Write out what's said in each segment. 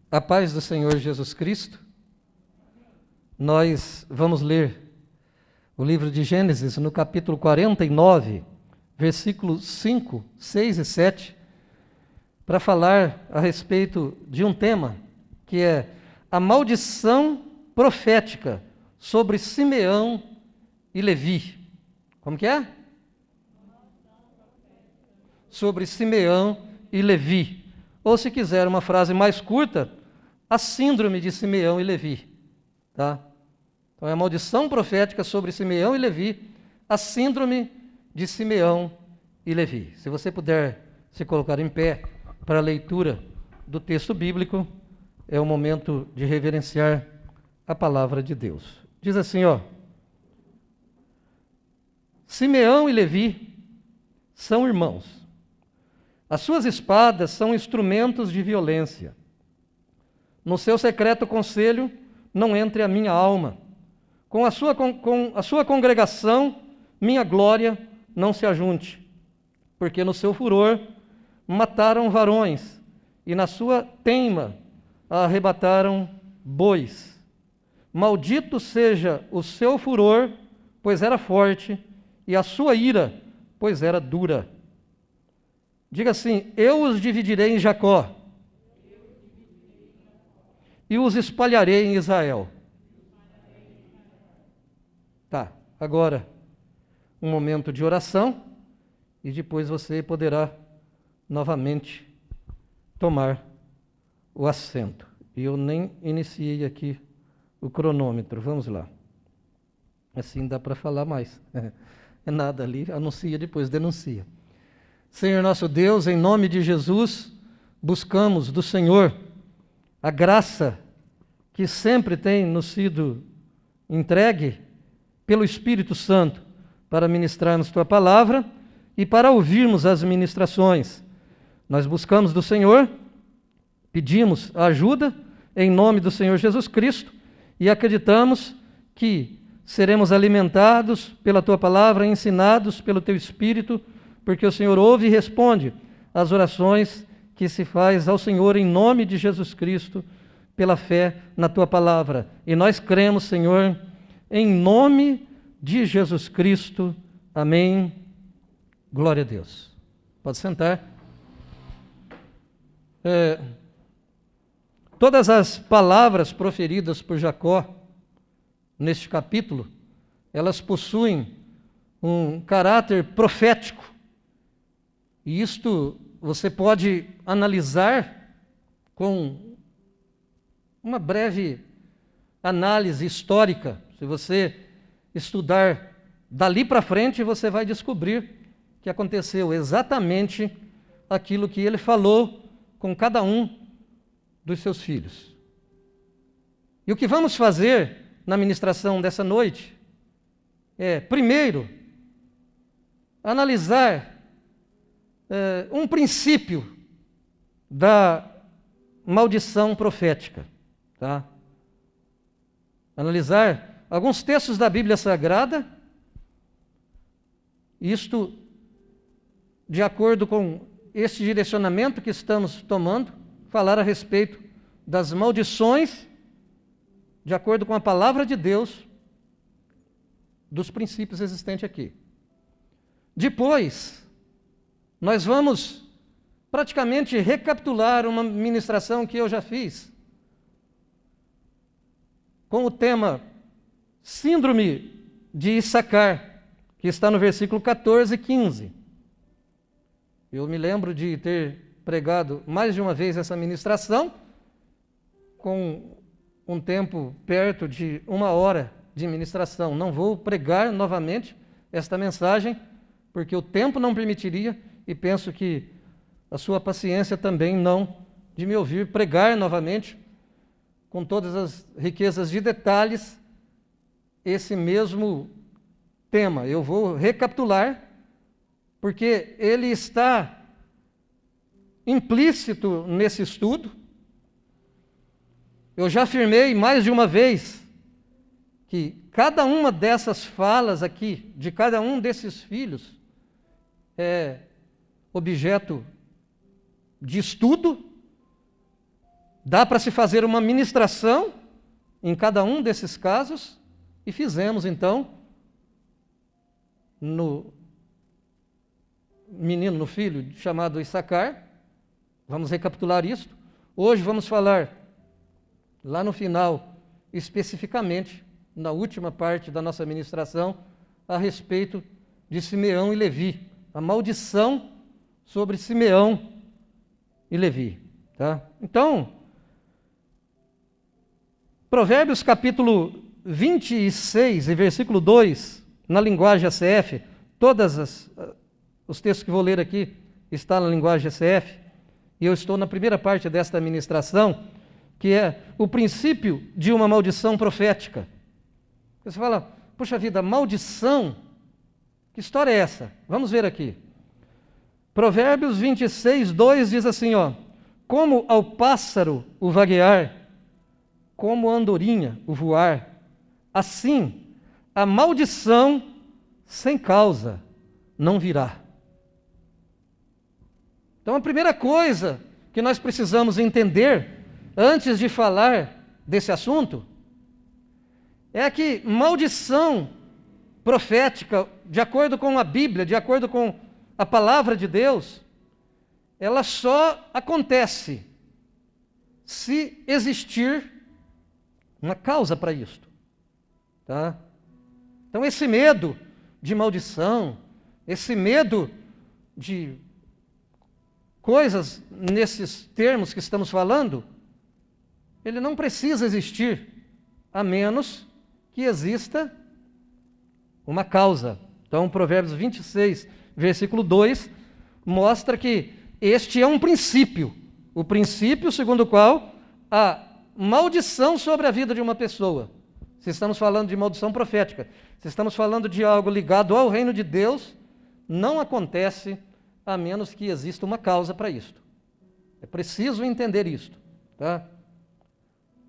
A paz do Senhor Jesus Cristo. Nós vamos ler o livro de Gênesis no capítulo 49, versículos 5, 6 e 7, para falar a respeito de um tema que é a maldição profética sobre Simeão e Levi. Como que é? Sobre Simeão e Levi. Ou, se quiser uma frase mais curta, a síndrome de Simeão e Levi. Tá? Então, é a maldição profética sobre Simeão e Levi, a síndrome de Simeão e Levi. Se você puder se colocar em pé para a leitura do texto bíblico, é o momento de reverenciar a palavra de Deus. Diz assim, ó: Simeão e Levi são irmãos. As suas espadas são instrumentos de violência. No seu secreto conselho não entre a minha alma. Com a sua congregação, minha glória não se ajunte. Porque no seu furor mataram varões, e na sua teima arrebataram bois. Maldito seja o seu furor, pois era forte, e a sua ira, pois era dura. Diga assim: eu os dividirei em Jacó, e os espalharei em Israel. Tá, agora um momento de oração, e depois você poderá novamente tomar o assento. E eu nem iniciei aqui o cronômetro, vamos lá. Assim dá para falar mais. É nada ali, anuncia depois, denuncia. Senhor nosso Deus, em nome de Jesus, buscamos do Senhor a graça que sempre tem nos sido entregue pelo Espírito Santo para ministrarmos Tua palavra e para ouvirmos as ministrações. Nós buscamos do Senhor, pedimos a ajuda em nome do Senhor Jesus Cristo e acreditamos que seremos alimentados pela Tua palavra, ensinados pelo Teu Espírito, porque o Senhor ouve e responde às orações que se faz ao Senhor em nome de Jesus Cristo, pela fé na Tua palavra. E nós cremos, Senhor, em nome de Jesus Cristo. Amém. Glória a Deus. Pode sentar. Todas as palavras proferidas por Jacó neste capítulo, elas possuem um caráter profético. E isto você pode analisar com uma breve análise histórica. Se você estudar dali para frente, você vai descobrir que aconteceu exatamente aquilo que ele falou com cada um dos seus filhos. E o que vamos fazer na ministração dessa noite é, primeiro, analisar um princípio da maldição profética, tá? Analisar alguns textos da Bíblia Sagrada, isto de acordo com esse direcionamento que estamos tomando, falar a respeito das maldições, de acordo com a palavra de Deus, dos princípios existentes aqui. Depois, nós vamos praticamente recapitular uma ministração que eu já fiz, com o tema Síndrome de Issacar, que está no versículo 14 e 15. Eu me lembro de ter pregado mais de uma vez essa ministração, com um tempo perto de 1 hora de ministração. Não vou pregar novamente esta mensagem, porque o tempo não permitiria, e penso que a sua paciência também não, de me ouvir pregar novamente, com todas as riquezas de detalhes, esse mesmo tema. Eu vou recapitular, porque ele está implícito nesse estudo. Eu já afirmei mais de uma vez que cada uma dessas falas aqui, de cada um desses filhos, é objeto de estudo, Dá para se fazer uma ministração em cada um desses casos, e fizemos então no menino, no filho chamado Issacar. Vamos recapitular isto. Hoje vamos falar lá no final, especificamente, na última parte da nossa ministração, a respeito de Simeão e Levi, a maldição sobre Simeão e Levi. Tá? Então, Provérbios capítulo 26 e versículo 2, na linguagem ACF, os textos que vou ler aqui estão na linguagem ACF, e eu estou na primeira parte desta ministração, que é o princípio de uma maldição profética. Você fala, puxa vida, maldição? Que história é essa? Vamos ver aqui. Provérbios 26, 2 diz assim, ó: como ao pássaro o vaguear, como a andorinha o voar, assim a maldição sem causa não virá. Então a primeira coisa que nós precisamos entender, antes de falar desse assunto, é que maldição profética, de acordo com a Bíblia, de acordo com a palavra de Deus, ela só acontece se existir uma causa para isto. Tá? Então esse medo de maldição, esse medo de coisas nesses termos que estamos falando, ele não precisa existir, a menos que exista uma causa. Então, Provérbios 26, versículo 2, mostra que este é um princípio, o princípio segundo o qual a maldição sobre a vida de uma pessoa, se estamos falando de maldição profética, se estamos falando de algo ligado ao reino de Deus, não acontece a menos que exista uma causa para isto. É preciso entender isto. Tá?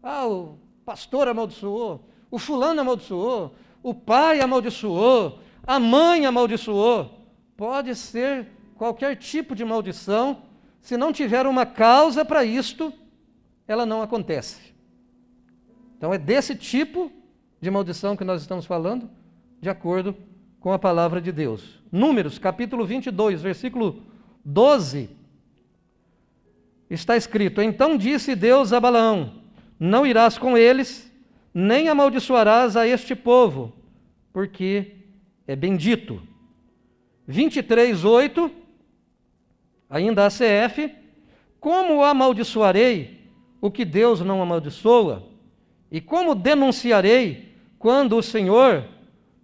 O pastor amaldiçoou, o fulano amaldiçoou, o pai amaldiçoou, a mãe amaldiçoou. Pode ser qualquer tipo de maldição, se não tiver uma causa para isto, ela não acontece. Então é desse tipo de maldição que nós estamos falando, de acordo com a palavra de Deus. Números, capítulo 22, versículo 12, está escrito: então disse Deus a Balaão: não irás com eles, nem amaldiçoarás a este povo, porque é bendito. 23, 8, ainda a CF: como amaldiçoarei o que Deus não amaldiçoa? E como denunciarei quando o Senhor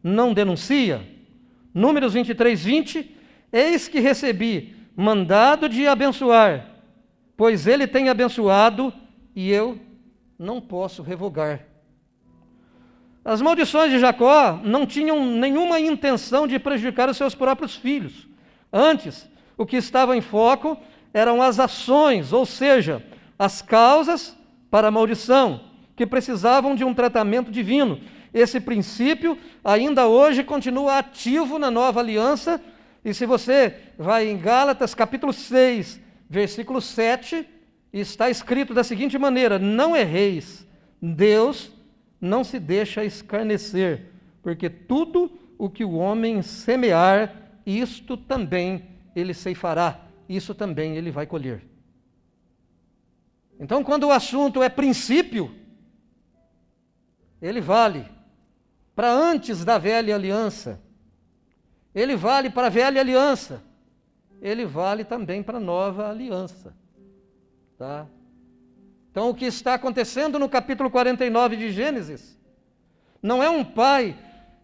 não denuncia? Números 23, 20, eis que recebi mandado de abençoar, pois ele tem abençoado e eu não posso revogar. As maldições de Jacó não tinham nenhuma intenção de prejudicar os seus próprios filhos. Antes, o que estava em foco eram as ações, ou seja, as causas para a maldição, que precisavam de um tratamento divino. Esse princípio ainda hoje continua ativo na nova aliança, e se você vai em Gálatas capítulo 6, versículo 7, está escrito da seguinte maneira: não erreis, Deus não se deixa escarnecer, porque tudo o que o homem semear, isto também ele ceifará, isso também ele vai colher. Então, quando o assunto é princípio, ele vale para antes da velha aliança, ele vale para a velha aliança, ele vale também para a nova aliança. Tá? Então, o que está acontecendo no capítulo 49 de Gênesis, não é um pai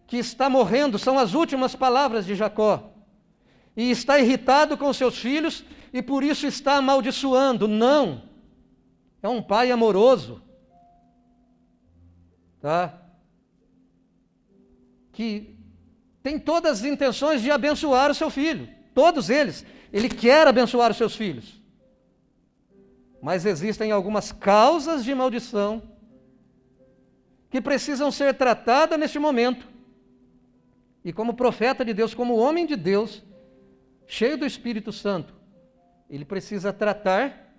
que está morrendo, são as últimas palavras de Jacó, e está irritado com seus filhos, e por isso está amaldiçoando. Não, é um pai amoroso, tá? Que tem todas as intenções de abençoar o seu filho, todos eles, ele quer abençoar os seus filhos. Mas existem algumas causas de maldição que precisam ser tratadas neste momento. E como profeta de Deus, como homem de Deus, cheio do Espírito Santo, ele precisa tratar,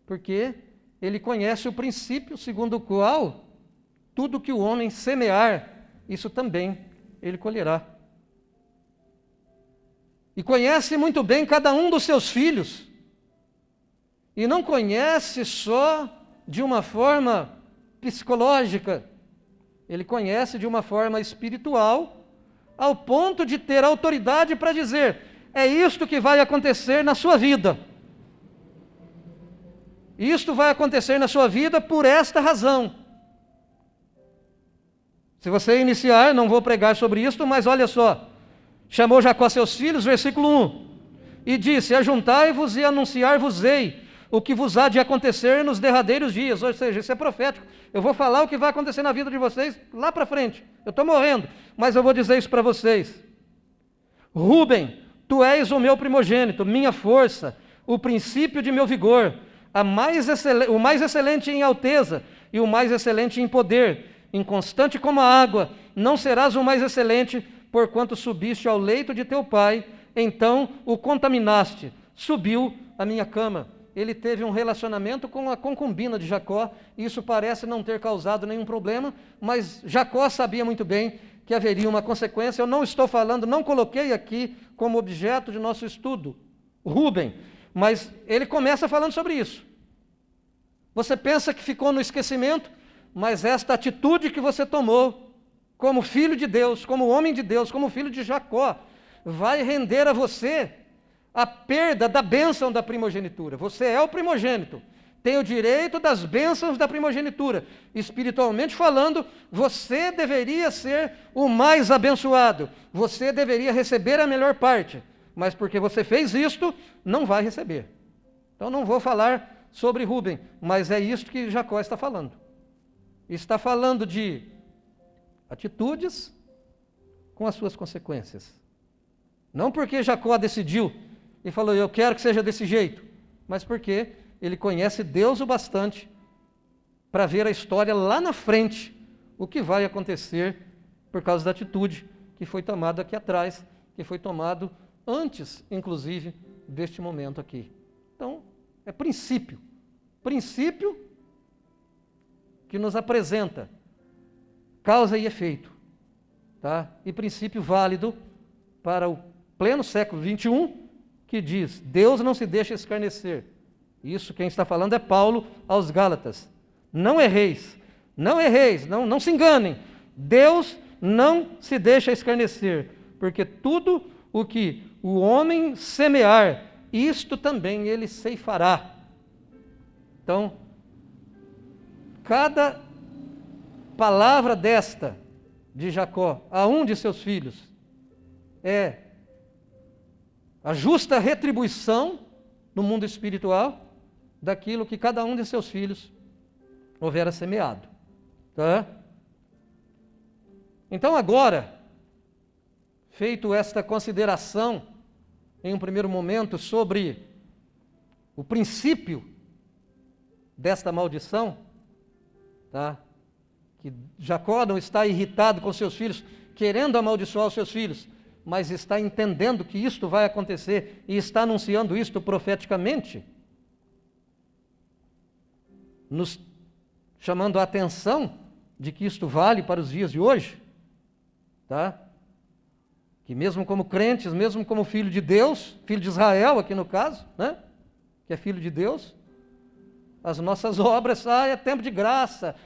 porque ele conhece o princípio segundo o qual tudo que o homem semear, isso também ele colherá. E conhece muito bem cada um dos seus filhos. E não conhece só de uma forma psicológica, ele conhece de uma forma espiritual, ao ponto de ter autoridade para dizer: é isto que vai acontecer na sua vida. Isto vai acontecer na sua vida por esta razão. Se você iniciar, não vou pregar sobre isto, mas olha só. Chamou Jacó seus filhos, versículo 1, e disse: ajuntai-vos e anunciar-vos-ei o que vos há de acontecer nos derradeiros dias. Ou seja, isso é profético. Eu vou falar o que vai acontecer na vida de vocês lá para frente. Eu estou morrendo, mas eu vou dizer isso para vocês. Rúben, tu és o meu primogênito, minha força, o princípio de meu vigor, o mais excelente em alteza e o mais excelente em poder, inconstante como a água, não serás o mais excelente, porquanto subiste ao leito de teu pai, então o contaminaste, subiu à minha cama. Ele teve um relacionamento com a concubina de Jacó, e isso parece não ter causado nenhum problema, mas Jacó sabia muito bem que haveria uma consequência. Eu não estou falando, não coloquei aqui como objeto de nosso estudo Rúben, mas ele começa falando sobre isso. Você pensa que ficou no esquecimento, mas esta atitude que você tomou, como filho de Deus, como homem de Deus, como filho de Jacó, vai render a você a perda da bênção da primogenitura. Você é o primogênito, tem o direito das bênçãos da primogenitura. Espiritualmente falando, você deveria ser o mais abençoado, você deveria receber a melhor parte, mas porque você fez isto, não vai receber. Então não vou falar sobre Rúben, mas é isto que Jacó está falando. Está falando de atitudes com as suas consequências. Não porque Jacó decidiu e falou: eu quero que seja desse jeito, mas porque ele conhece Deus o bastante para ver a história lá na frente, o que vai acontecer por causa da atitude que foi tomada aqui atrás, que foi tomado antes, inclusive, deste momento aqui. Então, é princípio que nos apresenta causa e efeito, tá? E princípio válido para o pleno século XXI, que diz: Deus não se deixa escarnecer. Isso quem está falando é Paulo aos Gálatas. Não erreis, não se enganem. Deus não se deixa escarnecer, porque tudo o que o homem semear, isto também ele ceifará. Então, cada palavra desta de Jacó a um de seus filhos é a justa retribuição no mundo espiritual daquilo que cada um de seus filhos houvera semeado. Tá? Então agora, feito esta consideração, em um primeiro momento, sobre o princípio desta maldição, tá? Que Jacó não está irritado com seus filhos, querendo amaldiçoar os seus filhos, mas está entendendo que isto vai acontecer e está anunciando isto profeticamente, nos chamando a atenção de que isto vale para os dias de hoje, tá? Que mesmo como crentes, mesmo como filho de Deus, filho de Israel aqui no caso, né? Que é filho de Deus, as nossas obras, é tempo de graça,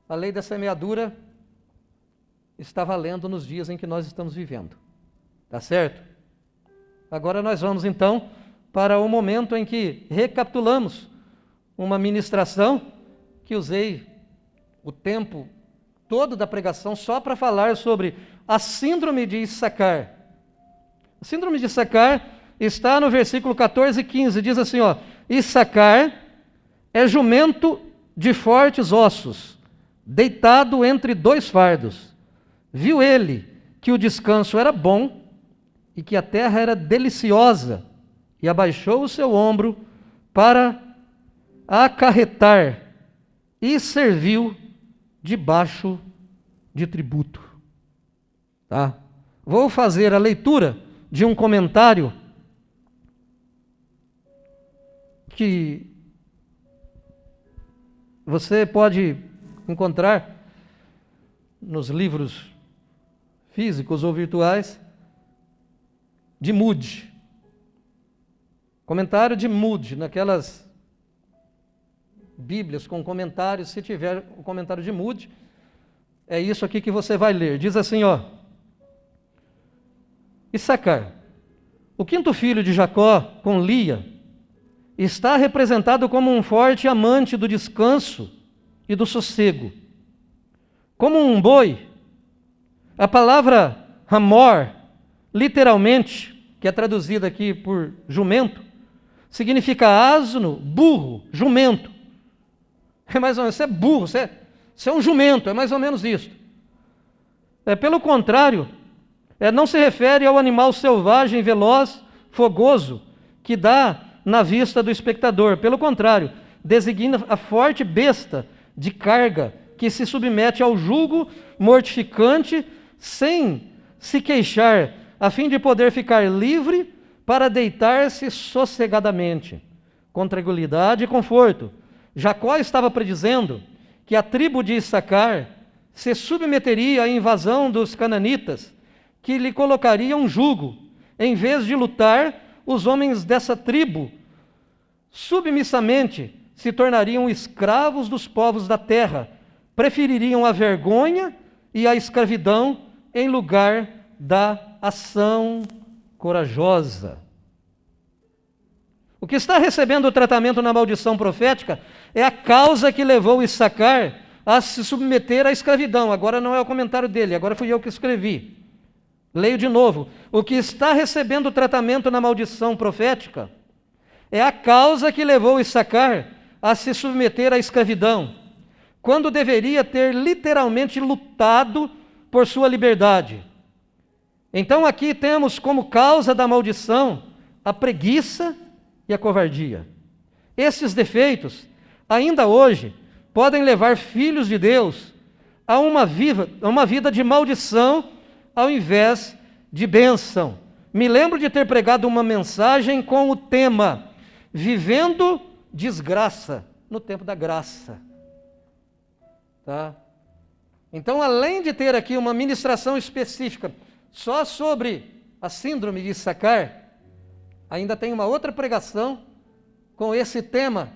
a lei da semeadura está valendo nos dias em que nós estamos vivendo, tá certo? Agora nós vamos então para o momento em que recapitulamos uma ministração que usei o tempo todo da pregação só para falar sobre a síndrome de Issacar. A síndrome de Issacar está no versículo 14 e 15, diz assim, ó: Issacar é jumento de fortes ossos, deitado entre dois fardos. Viu ele que o descanso era bom e que a terra era deliciosa, e abaixou o seu ombro para acarretar, e serviu debaixo de tributo. Tá? Vou fazer a leitura de um comentário que você pode encontrar nos livros físicos ou virtuais de Moody. Comentário de Moody, naquelas Bíblias com comentários, se tiver o comentário de Moody, é isso aqui que você vai ler. Diz assim, ó: Issacar, o quinto filho de Jacó com Lia, está representado como um forte amante do descanso e do sossego. Como um boi, a palavra Hamor, literalmente, que é traduzida aqui por jumento, significa asno, burro, jumento. É mais ou menos, você é burro, você é um jumento, é mais ou menos isso. Pelo contrário, não se refere ao animal selvagem, veloz, fogoso, que dá na vista do espectador. Pelo contrário, designa a forte besta de carga que se submete ao jugo mortificante sem se queixar, a fim de poder ficar livre para deitar-se sossegadamente, com tranquilidade e conforto. Jacó estava predizendo que a tribo de Issacar se submeteria à invasão dos cananitas, que lhe colocariam um jugo. Em vez de lutar, os homens dessa tribo submissamente se tornariam escravos dos povos da terra, prefeririam a vergonha e a escravidão em lugar da ação corajosa. O que está recebendo o tratamento na maldição profética é a causa que levou Issacar a se submeter à escravidão. Agora não é o comentário dele, agora fui eu que escrevi. Leio de novo. O que está recebendo o tratamento na maldição profética é a causa que levou Issacar a se submeter à escravidão, quando deveria ter literalmente lutado por sua liberdade. Então aqui temos como causa da maldição a preguiça e a covardia. Esses defeitos, ainda hoje, podem levar filhos de Deus a uma vida de maldição ao invés de bênção. Me lembro de ter pregado uma mensagem com o tema Vivendo Desgraça no Tempo da Graça. Tá? Então, além de ter aqui uma ministração específica só sobre a síndrome de Issacar, ainda tem uma outra pregação com esse tema,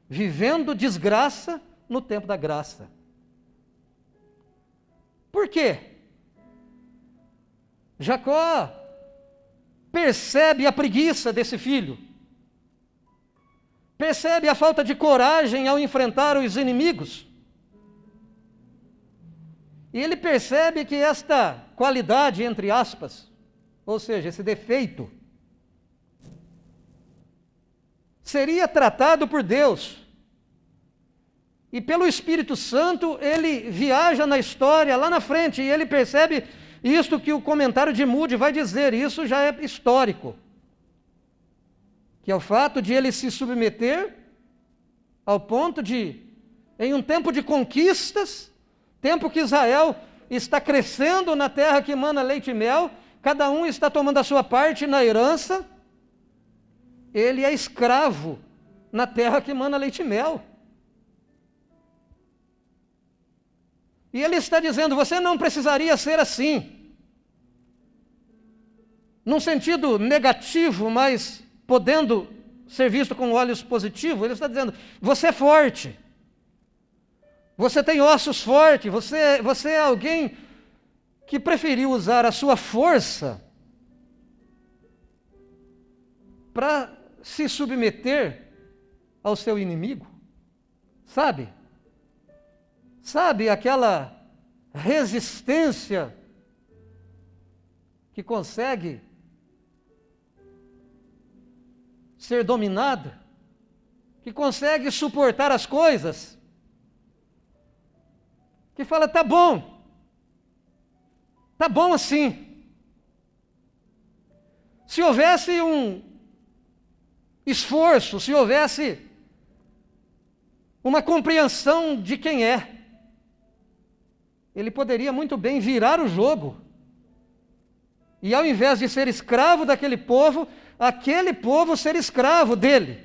Vivendo Desgraça no Tempo da Graça. Por quê? Jacó percebe a preguiça desse filho, percebe a falta de coragem ao enfrentar os inimigos, e ele percebe que esta qualidade, entre aspas, ou seja, esse defeito, seria tratado por Deus. E pelo Espírito Santo, ele viaja na história lá na frente, e ele percebe isto que o comentário de Moody vai dizer, isso já é histórico. Que é o fato de ele se submeter ao ponto de, em um tempo de conquistas, tempo que Israel está crescendo na terra que emana leite e mel, cada um está tomando a sua parte na herança, ele é escravo na terra que emana leite e mel. E ele está dizendo, você não precisaria ser assim. Num sentido negativo, mas podendo ser visto com olhos positivos, ele está dizendo, você é forte. Você tem ossos fortes, você é alguém que preferiu usar a sua força para se submeter ao seu inimigo. Sabe? Sabe aquela resistência que consegue ser dominada, que consegue suportar as coisas, que fala, tá bom assim. Se houvesse um esforço, se houvesse uma compreensão de quem é, ele poderia muito bem virar o jogo. E ao invés de ser escravo daquele povo, aquele povo ser escravo dele.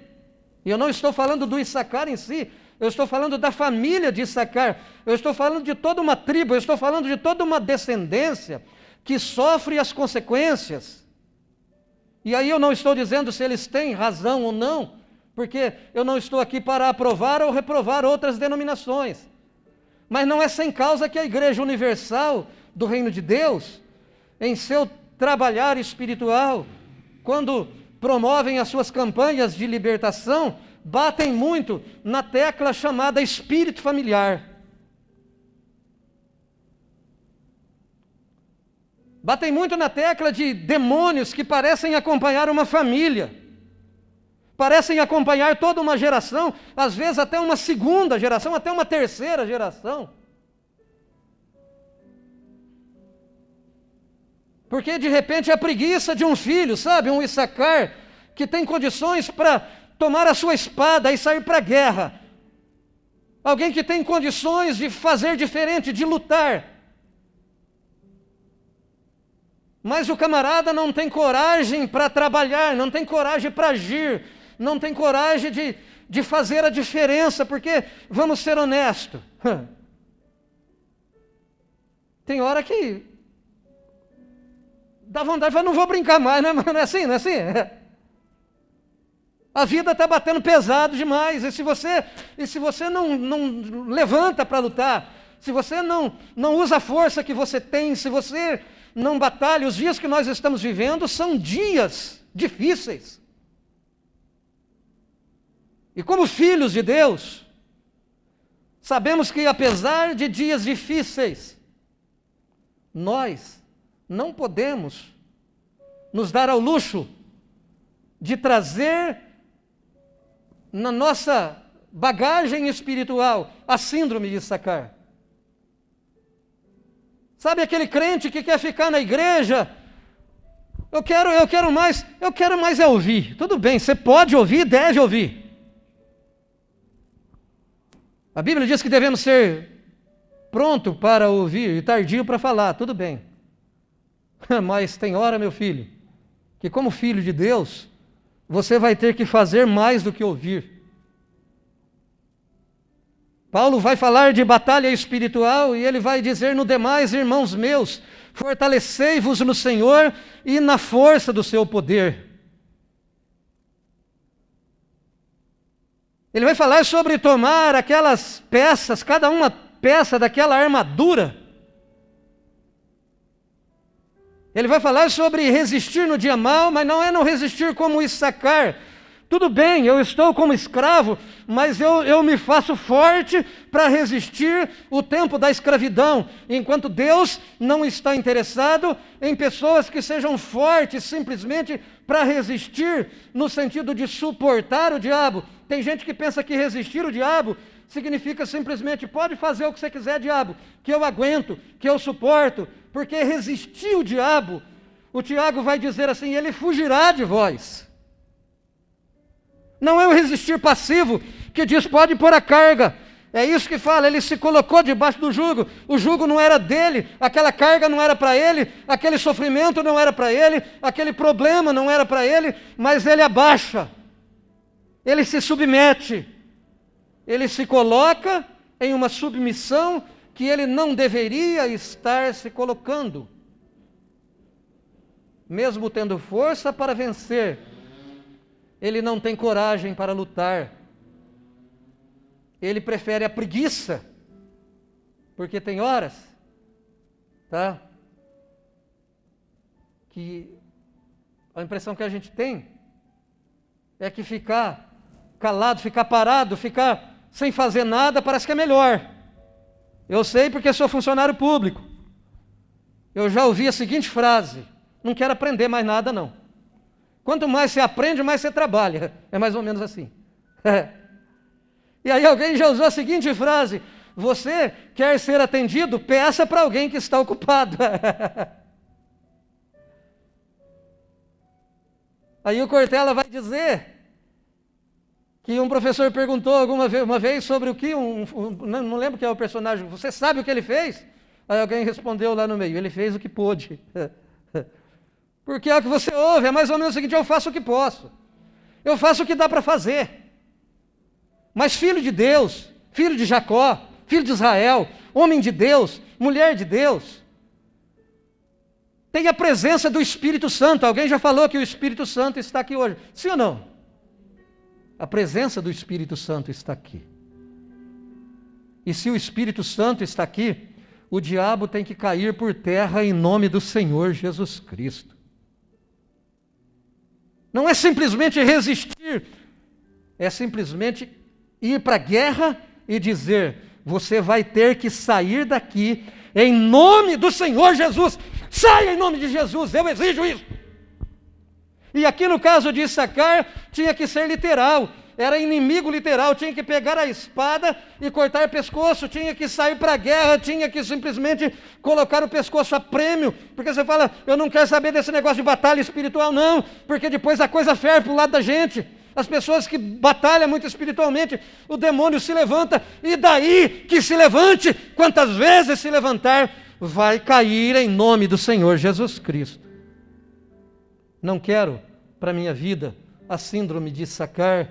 E eu não estou falando do Issacar em si, eu estou falando da família de Issacar, eu estou falando de toda uma tribo, eu estou falando de toda uma descendência que sofre as consequências. E aí eu não estou dizendo se eles têm razão ou não, porque eu não estou aqui para aprovar ou reprovar outras denominações. Mas não é sem causa que a Igreja Universal do Reino de Deus, em seu trabalhar espiritual, quando promovem as suas campanhas de libertação, batem muito na tecla chamada espírito familiar. Batem muito na tecla de demônios que parecem acompanhar uma família, parecem acompanhar toda uma geração, às vezes até uma segunda geração, até uma terceira geração. Porque de repente a preguiça de um filho, sabe, um Issacar, que tem condições para tomar a sua espada e sair para a guerra. Alguém que tem condições de fazer diferente, de lutar. Mas o camarada não tem coragem para trabalhar, não tem coragem para agir, não tem coragem de fazer a diferença, porque, vamos ser honestos, tem hora que dá vontade de falar, não vou brincar mais, não é assim, não é assim? A vida está batendo pesado demais, e se você não levanta para lutar, se você não usa a força que você tem, se você não batalha, os dias que nós estamos vivendo são dias difíceis. E como filhos de Deus, sabemos que apesar de dias difíceis, nós não podemos nos dar ao luxo de trazer na nossa bagagem espiritual a síndrome de Issacar. Sabe aquele crente que quer ficar na igreja? Eu quero mais é ouvir. Tudo bem, você pode ouvir, deve ouvir. A Bíblia diz que devemos ser pronto para ouvir e tardio para falar. Tudo bem. Mas tem hora, meu filho, que como filho de Deus, você vai ter que fazer mais do que ouvir. Paulo vai falar de batalha espiritual e ele vai dizer no demais, irmãos meus, fortalecei-vos no Senhor e na força do seu poder. Ele vai falar sobre tomar aquelas peças, cada uma peça daquela armadura. Ele vai falar sobre resistir no dia mau, mas não é não resistir como Issacar. Tudo bem, eu estou como escravo, mas eu me faço forte para resistir o tempo da escravidão, enquanto Deus não está interessado em pessoas que sejam fortes simplesmente para resistir no sentido de suportar o diabo. Tem gente que pensa que resistir o diabo significa simplesmente, pode fazer o que você quiser, diabo, que eu aguento, que eu suporto, porque resistir o diabo, o Tiago vai dizer assim, ele fugirá de vós. Não é o resistir passivo, que diz pode pôr a carga. É isso que fala, ele se colocou debaixo do jugo. O jugo não era dele, aquela carga não era para ele, aquele sofrimento não era para ele, aquele problema não era para ele, mas ele abaixa, ele se submete, ele se coloca em uma submissão que ele não deveria estar se colocando. Mesmo tendo força para vencer, ele não tem coragem para lutar. Ele prefere a preguiça, porque tem horas, tá? Que a impressão que a gente tem é que ficar calado, ficar parado, ficar sem fazer nada parece que é melhor. Eu sei porque sou funcionário público. Eu já ouvi a seguinte frase: não quero aprender mais nada não. Quanto mais você aprende, mais você trabalha. É mais ou menos assim. E aí alguém já usou a seguinte frase: você quer ser atendido? Peça para alguém que está ocupado. Aí o Cortella vai dizer que um professor perguntou uma vez sobre o que, não lembro quem é o personagem, você sabe o que ele fez? Aí alguém respondeu lá no meio, ele fez o que pôde. Porque é o que você ouve, é mais ou menos o seguinte, eu faço o que posso. Eu faço o que dá para fazer. mas filho de Deus, filho de Jacó, filho de Israel, homem de Deus, mulher de Deus. Tem a presença do Espírito Santo. Alguém já falou que o Espírito Santo está aqui hoje? Sim ou não? A presença do Espírito Santo está aqui. E se o Espírito Santo está aqui, o diabo tem que cair por terra em nome do Senhor Jesus Cristo. Não é simplesmente resistir, é simplesmente ir para a guerra e dizer: você vai ter que sair daqui em nome do Senhor Jesus. Saia em nome de Jesus, eu exijo isso. E aqui no caso de Issacar, tinha que ser literal, era inimigo literal, tinha que pegar a espada e cortar o pescoço, tinha que sair para a guerra, tinha que simplesmente colocar o pescoço a prêmio, porque você fala: eu não quero saber desse negócio de batalha espiritual, não, porque depois a coisa ferve para o lado da gente. As pessoas que batalham muito espiritualmente, o demônio se levanta, e daí que se levante, quantas vezes se levantar, vai cair em nome do Senhor Jesus Cristo. Não quero para a minha vida a síndrome de Issacar.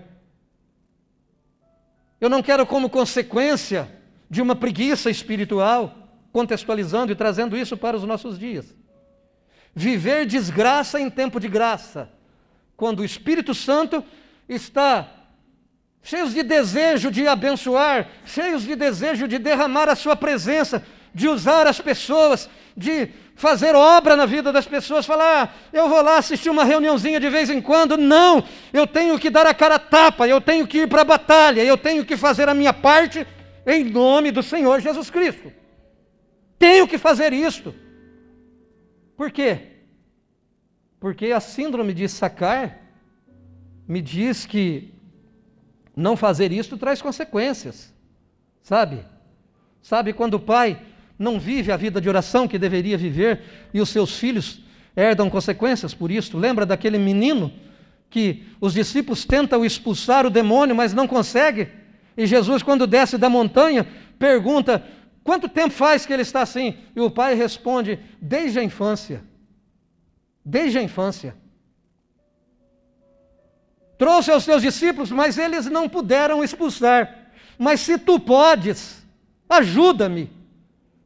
Eu não quero como consequência de uma preguiça espiritual, contextualizando e trazendo isso para os nossos dias. Viver desgraça em tempo de graça, quando o Espírito Santo está cheios de desejo de abençoar, cheios de desejo de derramar a sua presença, de usar as pessoas, de fazer obra na vida das pessoas. Falar: eu vou lá assistir uma reuniãozinha de vez em quando. Não, eu tenho que dar a cara a tapa, eu tenho que ir para a batalha, eu tenho que fazer a minha parte em nome do Senhor Jesus Cristo. Tenho que fazer isto. Por quê? Porque a síndrome de Issacar me diz que não fazer isto traz consequências, sabe? Sabe quando o pai não vive a vida de oração que deveria viver e os seus filhos herdam consequências por isso? Lembra daquele menino que os discípulos tentam expulsar o demônio, mas não conseguem? E Jesus, quando desce da montanha, pergunta: quanto tempo faz que ele está assim? E o pai responde: desde a infância. Desde a infância. Trouxe aos teus discípulos, mas eles não puderam expulsar. Mas se tu podes, ajuda-me.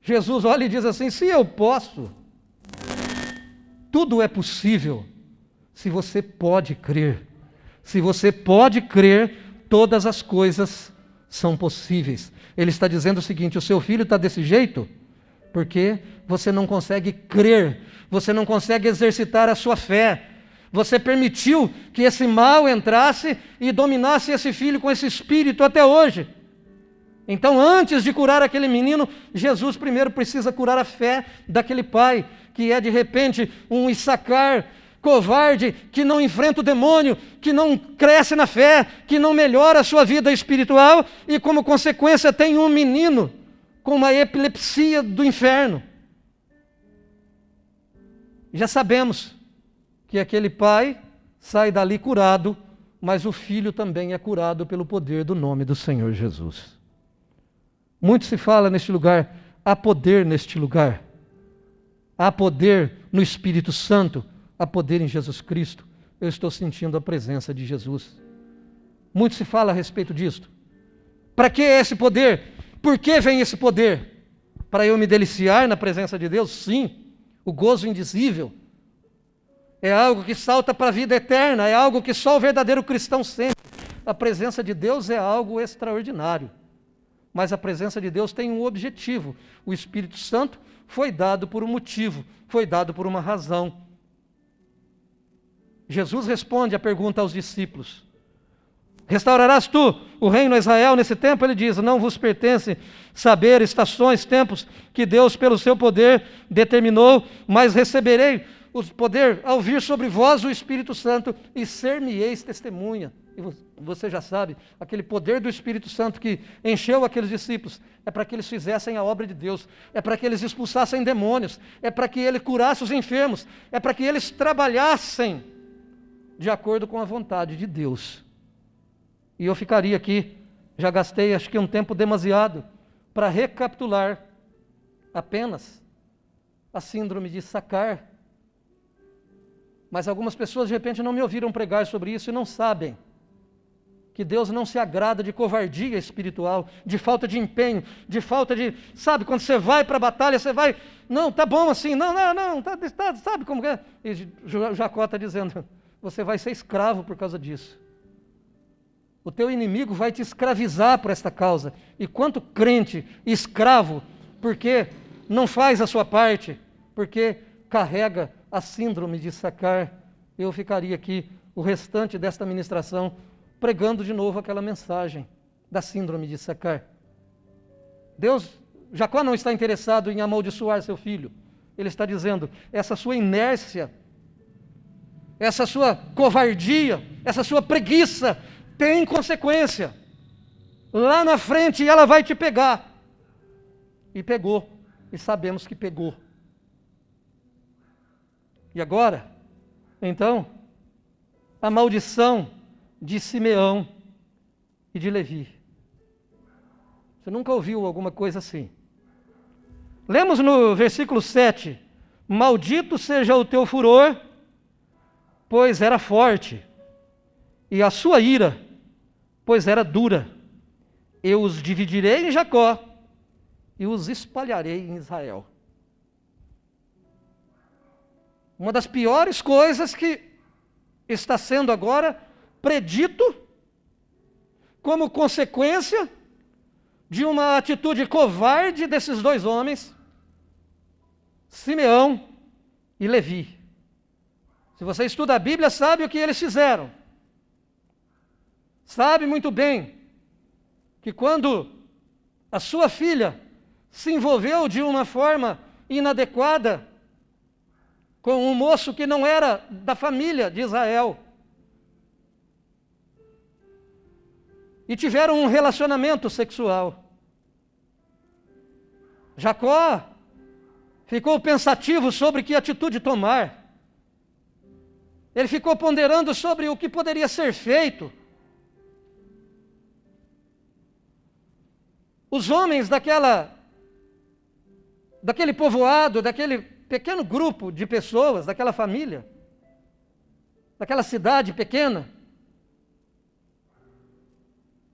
Jesus olha e diz assim: se eu posso, tudo é possível, se você pode crer. Se você pode crer, todas as coisas são possíveis. Ele está dizendo o seguinte: o seu filho está desse jeito porque você não consegue crer, você não consegue exercitar a sua fé. Você permitiu que esse mal entrasse e dominasse esse filho com esse espírito até hoje. Então, antes de curar aquele menino, Jesus primeiro precisa curar a fé daquele pai, que é de repente um Issacar covarde, que não enfrenta o demônio, que não cresce na fé, que não melhora a sua vida espiritual e, como consequência, tem um menino com uma epilepsia do inferno. Já sabemos que aquele pai sai dali curado, mas o filho também é curado pelo poder do nome do Senhor Jesus. Muito se fala neste lugar: há poder neste lugar, há poder no Espírito Santo, há poder em Jesus Cristo. Eu estou sentindo a presença de Jesus. Muito se fala a respeito disto. Para que esse poder? Por que vem esse poder? Para eu me deliciar na presença de Deus? Sim, o gozo indizível. É algo que salta para a vida eterna, é algo que só o verdadeiro cristão sente. A presença de Deus é algo extraordinário. Mas a presença de Deus tem um objetivo. O Espírito Santo foi dado por um motivo, foi dado por uma razão. Jesus responde a pergunta aos discípulos: restaurarás tu o reino a Israel nesse tempo? Ele diz: não vos pertence saber estações, tempos que Deus pelo seu poder determinou, mas receberei o poder ao vir sobre vós o Espírito Santo e ser-me-eis testemunha. E você já sabe, aquele poder do Espírito Santo que encheu aqueles discípulos é para que eles fizessem a obra de Deus, é para que eles expulsassem demônios, é para que ele curasse os enfermos, é para que eles trabalhassem de acordo com a vontade de Deus. E eu ficaria aqui, já gastei acho que um tempo demasiado para recapitular apenas a síndrome de Issacar. Mas algumas pessoas de repente não me ouviram pregar sobre isso e não sabem que Deus não se agrada de covardia espiritual, de falta de empenho, de falta de, sabe, quando você vai para a batalha, você vai, não, tá bom assim, não, sabe como é? E Jacó está dizendo, você vai ser escravo por causa disso. O teu inimigo vai te escravizar por esta causa. E quanto crente escravo, porque não faz a sua parte, porque carrega a síndrome de Sacar, eu ficaria aqui o restante desta ministração pregando de novo aquela mensagem da síndrome de Sacar. Jacó não está interessado em amaldiçoar seu filho. Ele está dizendo, essa sua inércia, essa sua covardia, essa sua preguiça, tem consequência. Lá na frente ela vai te pegar. E pegou. E sabemos que pegou. E agora, então, a maldição de Simeão e de Levi. Você nunca ouviu alguma coisa assim? Lemos no versículo 7. Maldito seja o teu furor, pois era forte, e a sua ira, pois era dura. Eu os dividirei em Jacó e os espalharei em Israel. Uma das piores coisas que está sendo agora predito como consequência de uma atitude covarde desses dois homens, Simeão e Levi. Se você estuda a Bíblia, sabe o que eles fizeram. Sabe muito bem que quando a sua filha se envolveu de uma forma inadequada com um moço que não era da família de Israel, e tiveram um relacionamento sexual, Jacó ficou pensativo sobre que atitude tomar. Ele ficou ponderando sobre o que poderia ser feito. Os homens daquele povoado, daquele pequeno grupo de pessoas, daquela família, daquela cidade pequena,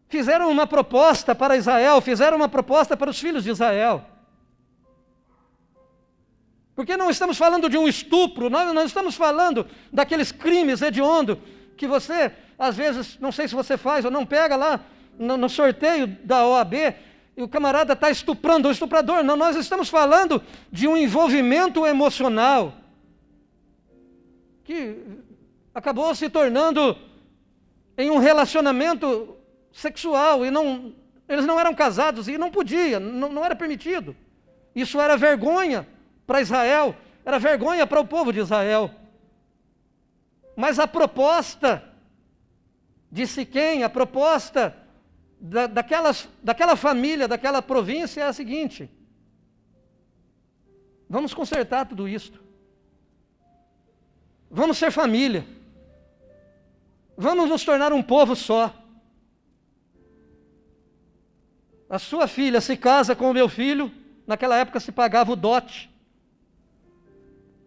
fizeram uma proposta para Israel, fizeram uma proposta para os filhos de Israel. Porque não estamos falando de um estupro, nós não estamos falando daqueles crimes hediondos que você, às vezes, não sei se você faz ou não, pega lá no sorteio da OAB e o camarada está estuprando, o estuprador. Não, nós estamos falando de um envolvimento emocional que acabou se tornando em um relacionamento sexual, e eles não eram casados e não podia, não era permitido. Isso era vergonha para Israel, era vergonha para o povo de Israel. Mas a proposta de Siquém, a proposta daquela família, daquela província é a seguinte: vamos consertar tudo isto, vamos ser família, vamos nos tornar um povo só. A sua filha se casa com o meu filho, naquela época se pagava o dote.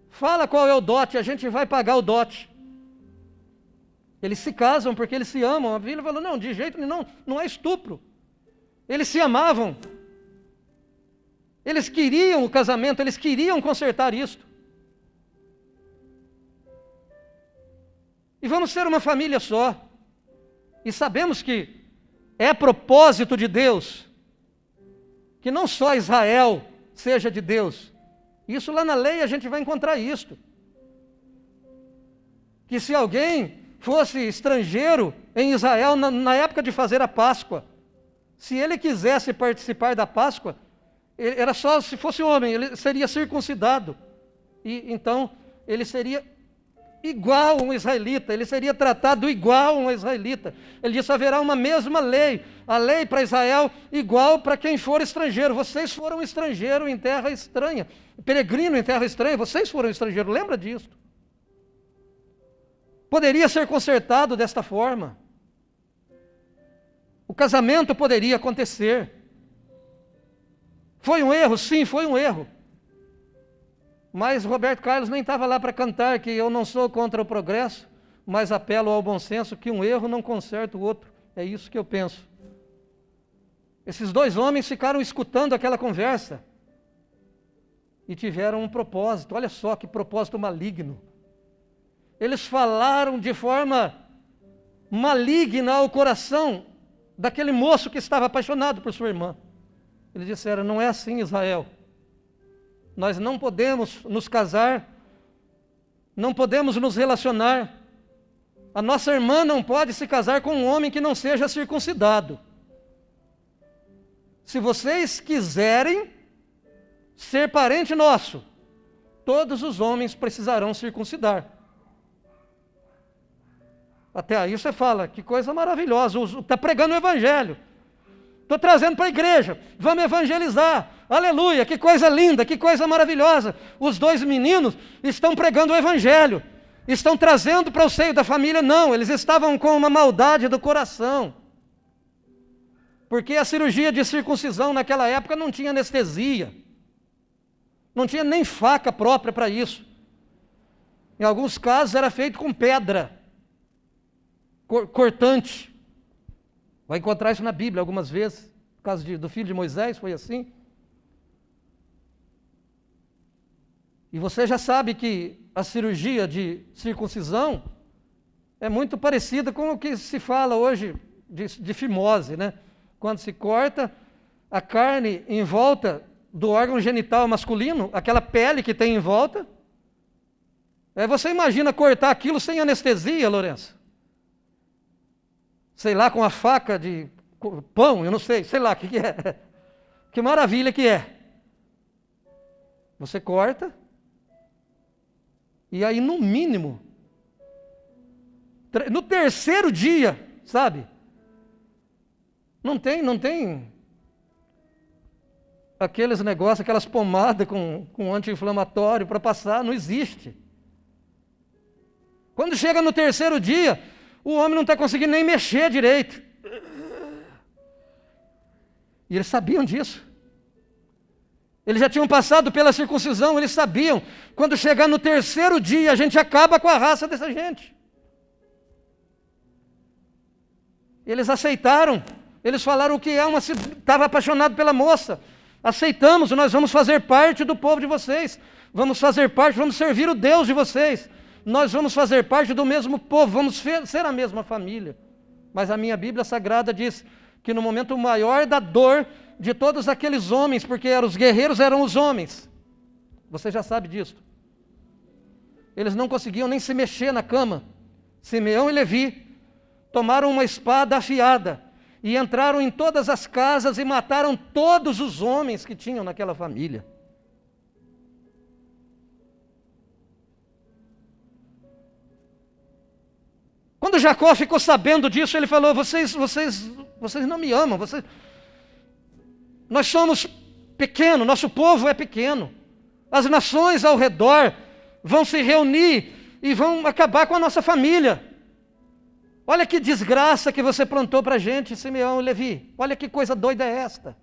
Fala qual é o dote, a gente vai pagar o dote. Eles se casam porque eles se amam. A filha falou, não, de jeito nenhum, não é estupro. Eles se amavam. Eles queriam o casamento, eles queriam consertar isto. E vamos ser uma família só. E sabemos que é propósito de Deus que não só Israel seja de Deus. Isso lá na lei a gente vai encontrar isto. Que se alguém fosse estrangeiro em Israel na época de fazer a Páscoa, se ele quisesse participar da Páscoa, era só se fosse homem, ele seria circuncidado. E então ele seria igual a um israelita, ele seria tratado igual a um israelita. Ele disse, haverá uma mesma lei, a lei para Israel igual para quem for estrangeiro. Vocês foram estrangeiro em terra estranha, peregrino em terra estranha, vocês foram estrangeiro, lembra disso? Poderia ser consertado desta forma. O casamento poderia acontecer. Foi um erro? Sim, foi um erro. Mas Roberto Carlos nem estava lá para cantar que eu não sou contra o progresso, mas apelo ao bom senso que um erro não conserta o outro. É isso que eu penso. Esses dois homens ficaram escutando aquela conversa e tiveram um propósito. Olha só que propósito maligno. Eles falaram de forma maligna ao coração daquele moço que estava apaixonado por sua irmã. Eles disseram: não é assim, Israel. Nós não podemos nos casar, não podemos nos relacionar. A nossa irmã não pode se casar com um homem que não seja circuncidado. Se vocês quiserem ser parente nosso, todos os homens precisarão circuncidar. Até aí você fala: que coisa maravilhosa, está pregando o evangelho. Estou trazendo para a igreja, vamos evangelizar, aleluia, que coisa linda, que coisa maravilhosa. Os dois meninos estão pregando o evangelho, estão trazendo para o seio da família. Não, eles estavam com uma maldade do coração, porque a cirurgia de circuncisão naquela época não tinha anestesia, não tinha nem faca própria para isso. Em alguns casos era feito com pedra cortante. Vai encontrar isso na Bíblia algumas vezes. No caso do filho de Moisés foi assim. E você já sabe que a cirurgia de circuncisão é muito parecida com o que se fala hoje de fimose, né? Quando se corta a carne em volta do órgão genital masculino, aquela pele que tem em volta. Você imagina cortar aquilo sem anestesia, Lourenço? Sei lá, com a faca de pão, eu não sei lá o que é. Que maravilha que é. Você corta, e aí no mínimo, no terceiro dia, sabe? Não tem aqueles negócios, aquelas pomadas com anti-inflamatório para passar, não existe. Quando chega no terceiro dia, o homem não está conseguindo nem mexer direito. E eles sabiam disso. Eles já tinham passado pela circuncisão, eles sabiam. Quando chegar no terceiro dia, a gente acaba com a raça dessa gente. Eles aceitaram. Eles falaram que estava apaixonado pela moça. Aceitamos, nós vamos fazer parte do povo de vocês. Vamos fazer parte, vamos servir o Deus de vocês. Nós vamos fazer parte do mesmo povo, vamos ser a mesma família. Mas a minha Bíblia Sagrada diz que no momento maior da dor de todos aqueles homens, porque os guerreiros eram os homens, você já sabe disso, eles não conseguiam nem se mexer na cama. Simeão e Levi tomaram uma espada afiada e entraram em todas as casas e mataram todos os homens que tinham naquela família. Quando Jacó ficou sabendo disso, ele falou: vocês não me amam, nós somos pequenos, nosso povo é pequeno, as nações ao redor vão se reunir e vão acabar com a nossa família. Olha que desgraça que você plantou para a gente, Simeão e Levi, olha que coisa doida é esta.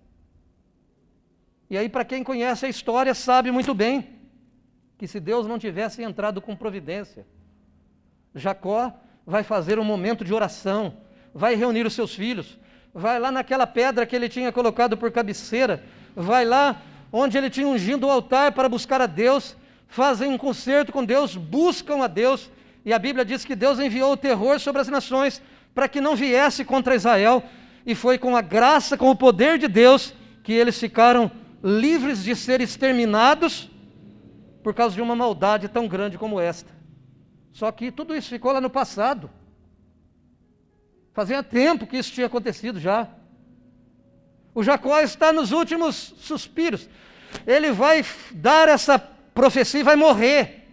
E aí, para quem conhece a história, sabe muito bem que se Deus não tivesse entrado com providência, Jacó vai fazer um momento de oração, vai reunir os seus filhos, vai lá naquela pedra que ele tinha colocado por cabeceira, vai lá onde ele tinha ungido o altar para buscar a Deus, fazem um concerto com Deus, buscam a Deus, e a Bíblia diz que Deus enviou o terror sobre as nações para que não viesse contra Israel, e foi com a graça, com o poder de Deus, que eles ficaram livres de ser exterminados por causa de uma maldade tão grande como esta. Só que tudo isso ficou lá no passado. Fazia tempo que isso tinha acontecido já. O Jacó está nos últimos suspiros. Ele vai dar essa profecia e vai morrer.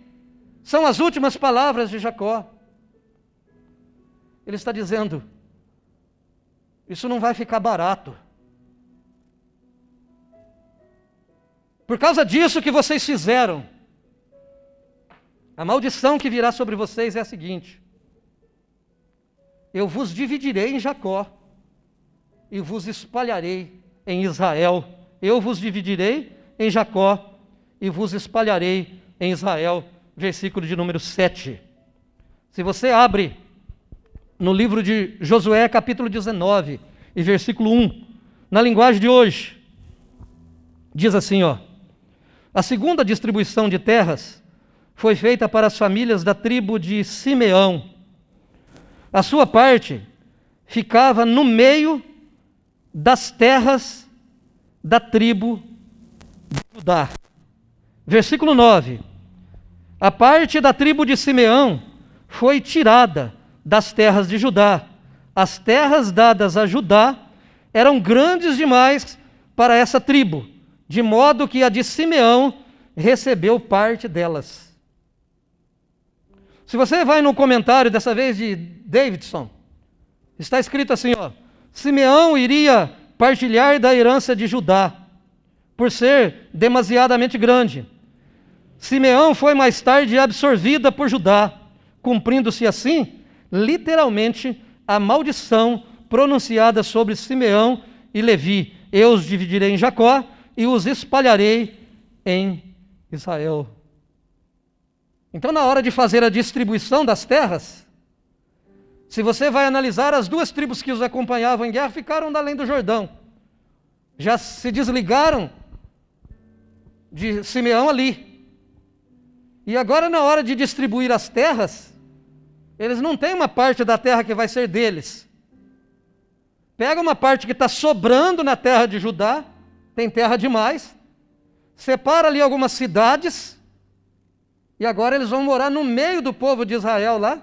São as últimas palavras de Jacó. Ele está dizendo: isso não vai ficar barato. Por causa disso que vocês fizeram, a maldição que virá sobre vocês é a seguinte: eu vos dividirei em Jacó e vos espalharei em Israel. Eu vos dividirei em Jacó e vos espalharei em Israel. Versículo de número 7. Se você abre no livro de Josué, capítulo 19, e versículo 1, na linguagem de hoje, diz assim, ó: a segunda distribuição de terras foi feita para as famílias da tribo de Simeão. A sua parte ficava no meio das terras da tribo de Judá. Versículo 9: a parte da tribo de Simeão foi tirada das terras de Judá. As terras dadas a Judá eram grandes demais para essa tribo, de modo que a de Simeão recebeu parte delas. Se você vai no comentário, dessa vez de Davidson, está escrito assim, ó: Simeão iria partilhar da herança de Judá, por ser demasiadamente grande. Simeão foi mais tarde absorvida por Judá, cumprindo-se assim, literalmente, a maldição pronunciada sobre Simeão e Levi: eu os dividirei em Jacó e os espalharei em Israel. Então, na hora de fazer a distribuição das terras, se você vai analisar, as duas tribos que os acompanhavam em guerra ficaram da além do Jordão. Já se desligaram de Simeão ali. E agora, na hora de distribuir as terras, eles não têm uma parte da terra que vai ser deles. Pega uma parte que está sobrando na terra de Judá, tem terra demais, separa ali algumas cidades, e agora eles vão morar no meio do povo de Israel lá,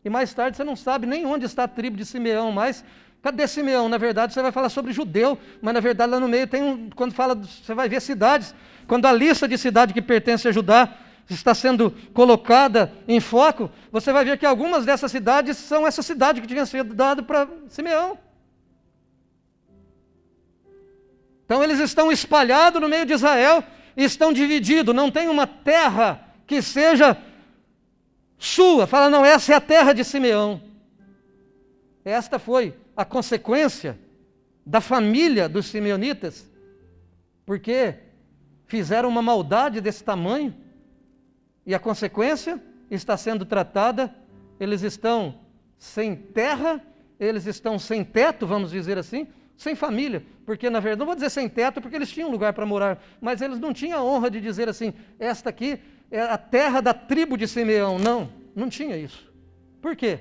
e mais tarde você não sabe nem onde está a tribo de Simeão mais. Cadê Simeão? Na verdade você vai falar sobre judeu, mas na verdade lá no meio tem quando fala, você vai ver cidades, quando a lista de cidade que pertence a Judá está sendo colocada em foco, você vai ver que algumas dessas cidades são essa cidade que tinha sido dada para Simeão. Então eles estão espalhados no meio de Israel e estão divididos, não tem uma terra que seja sua. Fala, não, essa é a terra de Simeão. Esta foi a consequência da família dos simeonitas, porque fizeram uma maldade desse tamanho, e a consequência está sendo tratada. Eles estão sem terra, eles estão sem teto, vamos dizer assim, sem família, porque na verdade, não vou dizer sem teto, porque eles tinham lugar para morar, mas eles não tinham a honra de dizer assim, esta aqui é a terra da tribo de Simeão. Não, não tinha isso. Por quê?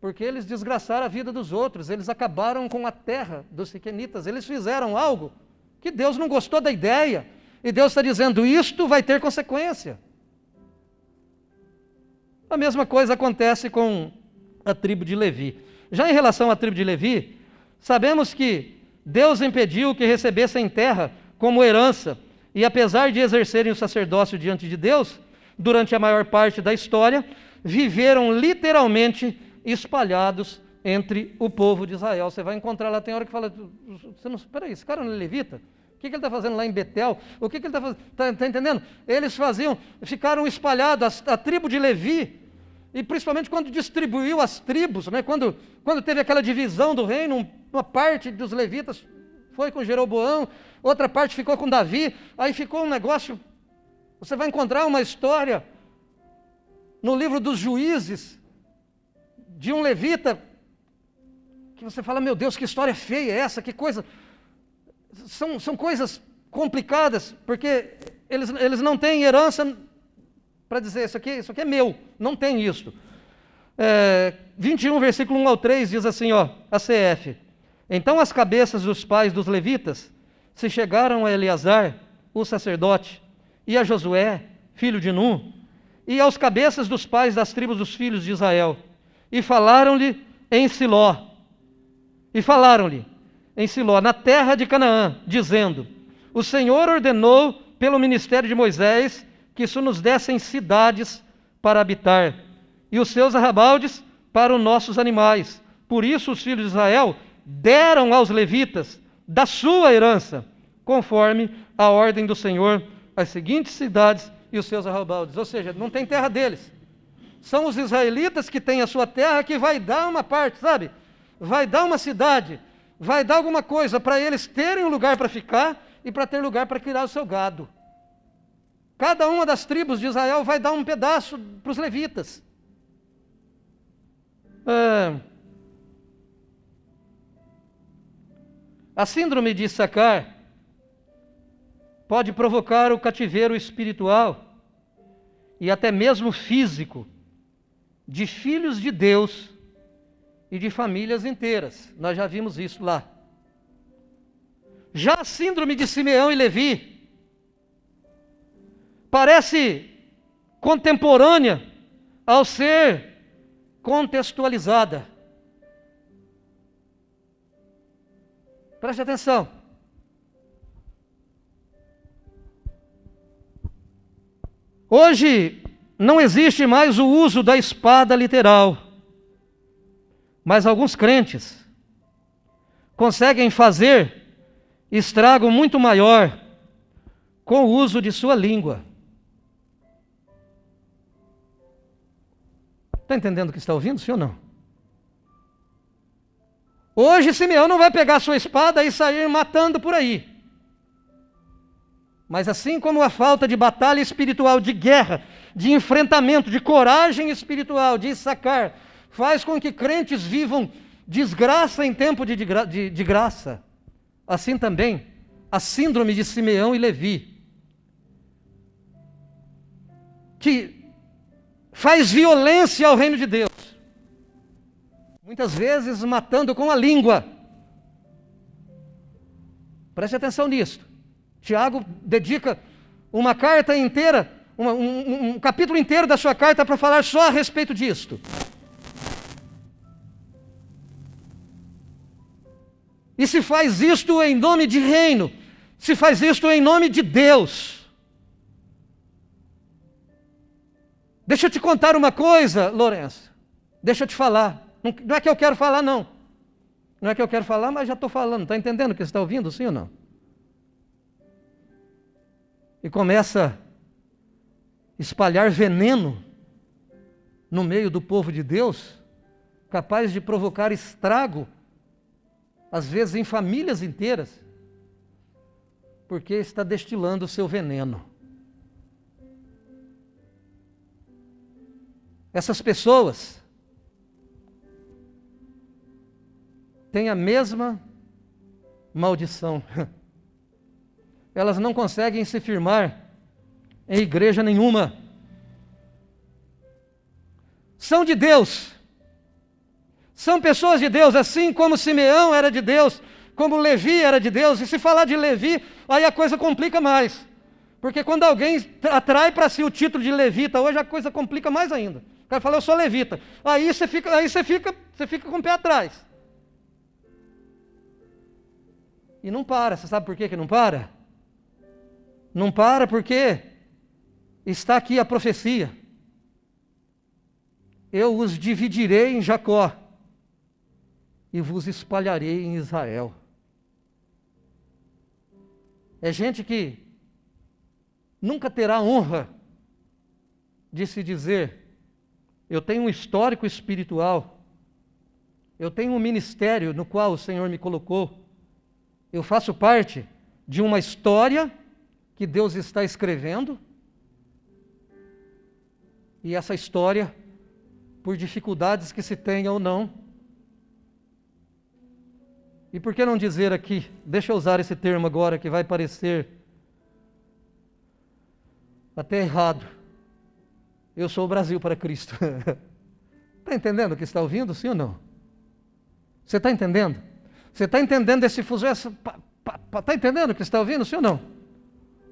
Porque eles desgraçaram a vida dos outros, eles acabaram com a terra dos siquenitas, eles fizeram algo que Deus não gostou da ideia, e Deus está dizendo, isto vai ter consequência. A mesma coisa acontece com a tribo de Levi. Já em relação à tribo de Levi, sabemos que Deus impediu que recebessem terra como herança, e apesar de exercerem o sacerdócio diante de Deus, durante a maior parte da história, viveram literalmente espalhados entre o povo de Israel. Você vai encontrar lá, tem hora que fala, espera aí, esse cara não é levita? O que ele está fazendo lá em Betel? O que ele está fazendo? Está entendendo? Eles ficaram espalhados, a tribo de Levi, e principalmente quando distribuiu as tribos, né? quando teve aquela divisão do reino, uma parte dos levitas foi com Jeroboão, outra parte ficou com Davi, aí ficou um negócio. Você vai encontrar uma história no livro dos Juízes, de um levita, que você fala, meu Deus, que história feia é essa, que coisa. São coisas complicadas, porque eles não têm herança para dizer, isso aqui é meu, não tem isso. 21, versículo 1 ao 3, diz assim, ó, a CF. Então as cabeças dos pais dos levitas se chegaram a Eleazar, o sacerdote, e a Josué, filho de Num, e aos cabeças dos pais das tribos dos filhos de Israel, e falaram-lhe em Siló, na terra de Canaã, dizendo, o Senhor ordenou pelo ministério de Moisés que isso nos dessem cidades para habitar, e os seus arrabaldes para os nossos animais. Por isso os filhos de Israel deram aos levitas da sua herança, conforme a ordem do Senhor, as seguintes cidades e os seus arrabaldes. Ou seja, não tem terra deles. São os israelitas que têm a sua terra, que vai dar uma parte, sabe? Vai dar uma cidade, vai dar alguma coisa para eles terem um lugar para ficar e para ter lugar para criar o seu gado. Cada uma das tribos de Israel vai dar um pedaço para os levitas. A síndrome de Issacar pode provocar o cativeiro espiritual e até mesmo físico de filhos de Deus e de famílias inteiras. Nós já vimos isso lá. Já a síndrome de Simeão e Levi parece contemporânea ao ser contextualizada. Preste atenção. Hoje não existe mais o uso da espada literal, mas alguns crentes conseguem fazer estrago muito maior com o uso de sua língua. Está entendendo o que está ouvindo, sim ou não? Hoje Simeão não vai pegar sua espada e sair matando por aí. Mas assim como a falta de batalha espiritual, de guerra, de enfrentamento, de coragem espiritual, de Issacar, faz com que crentes vivam desgraça em tempo de graça, assim também a síndrome de Simeão e Levi, que faz violência ao reino de Deus, muitas vezes matando com a língua. Preste atenção nisso. Tiago dedica uma carta inteira, um capítulo inteiro da sua carta para falar só a respeito disto. E se faz isto em nome de reino, se faz isto em nome de Deus. Deixa eu te contar uma coisa, Lourenço. Deixa eu te falar. Não é que eu quero falar, não. Não é que eu quero falar, mas já estou falando. Está entendendo o que você está ouvindo, sim ou não? E começa a espalhar veneno no meio do povo de Deus, capaz de provocar estrago, às vezes em famílias inteiras, porque está destilando o seu veneno. Essas pessoas têm a mesma maldição. Elas não conseguem se firmar em igreja nenhuma. São de Deus. São pessoas de Deus, assim como Simeão era de Deus, como Levi era de Deus. E se falar de Levi, aí a coisa complica mais. Porque quando alguém atrai para si o título de levita, hoje a coisa complica mais ainda. O cara fala, eu sou levita. Aí você fica com o pé atrás. E não para. Você sabe por que não para? Não para porque está aqui a profecia. Eu os dividirei em Jacó e vos espalharei em Israel. É gente que nunca terá honra de se dizer, eu tenho um histórico espiritual, eu tenho um ministério no qual o Senhor me colocou, eu faço parte de uma história que Deus está escrevendo, e essa história, por dificuldades que se tenha ou não, e por que não dizer aqui, deixa eu usar esse termo agora que vai parecer até errado, eu sou o Brasil para Cristo. Está entendendo o que está ouvindo, sim ou não? Você está entendendo? Você está entendendo esse fuso? Está entendendo o que está ouvindo, sim ou não?